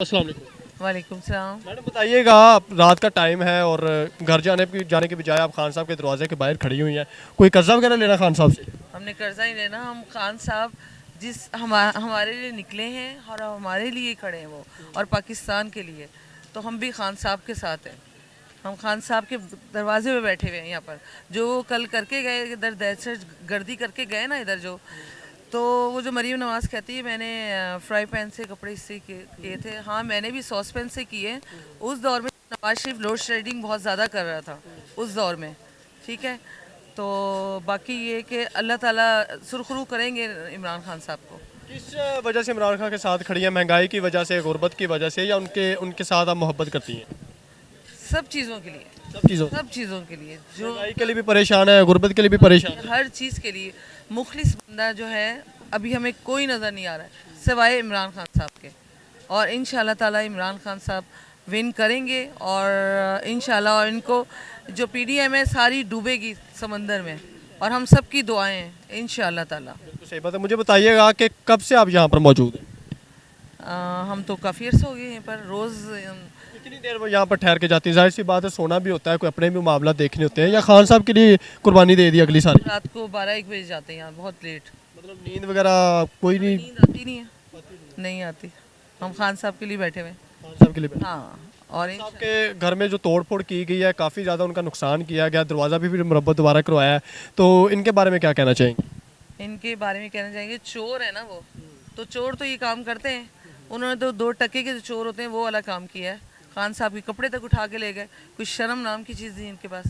अस्सलाम वालेकुम। वालेकुम सलाम। मैडम बताइएगा, आप रात का टाइम है और घर जाने के बजाय आप खान साहब के दरवाजे के बाहर खड़ी हुई हैं, कोई कर्जा वगैरह लेना खान साहब से? हमने कर्जा ही लेना, हम खान साहब जिस हमारे लिए निकले हैं और हमारे लिए खड़े हैं वो, और पाकिस्तान के लिए, तो हम भी खान साहब के साथ हैं। हम खान साहब के दरवाजे पे बैठे हुए हैं यहाँ पर। जो कल करके गए इधर दहशत गर्दी करके गए ना इधर, जो तो वो जो मरीम नवाज कहती है मैंने फ्राई पैन से कपड़े इससे किए थे। हाँ, मैंने भी सॉस पैन से किए उस दौर में। नवाज शरीफ लोड शेडिंग बहुत ज़्यादा कर रहा था उस दौर में, ठीक है। तो बाकी ये कि अल्लाह ताला सुरखरू करेंगे इमरान खान साहब को। किस वजह से इमरान खान के साथ खड़ी है? महंगाई की वजह से, गुर्बत की वजह से, या उनके उनके साथ आप मोहब्बत करती हैं? सब चीज़ों के लिए, सब चीज़ों के लिए, जो महंगाई के लिए भी परेशान है, गुर्बत के लिए भी परेशान है। हर चीज़ के लिए मुखलिस बंदा जो है अभी हमें कोई नज़र नहीं आ रहा है सिवाय इमरान खान साहब के। और इंशाल्लाह ताला इमरान खान साहब विन करेंगे, और इंशाल्लाह, और इनको जो पीडीएम है सारी डूबेगी समंदर में, और हम सब की दुआएं हैं इंशाल्लाह ताला। तो सही बात है। मुझे बताइएगा कि कब से आप यहाँ पर मौजूद हैं? हम तो काफ़ी अर्सा हो गए हैं पर रोज़ कितनी देर वो यहाँ पर ठहर के जाती है? जाहिर सी बात है, सोना भी होता है, कोई अपने भी मामला देखने होते हैं, या खान साहब के लिए कुर्बानी दे दी अगली सारी? रात को 12-1 बजे जाते हैं यहाँ, बहुत लेट। मतलब नींद वगैरह कोई नहीं? नींद आती नहीं है, नहीं आती। हम खान साहब के लिए बैठे हुए हैं। खान साहब के लिए? हाँ, और आपके घर में जो तोड़ फोड़ की गई है, काफ़ी ज़्यादा उनका नुकसान किया गया, दरवाज़ा भी फिर मुरम्मत दोबारा करवाया है, तो इनके बारे में क्या कहना चाहेंगे? इनके बारे में कहना चाहेंगे, चोर है ना वो, तो चोर तो ये काम करते हैं। उन्होंने तो 2 टके के जो चोर होते हैं वो वाला काम किया है। खान साहब के कपड़े तक उठा के ले गए, कुछ शर्म नाम की चीज़ नहीं इनके पास।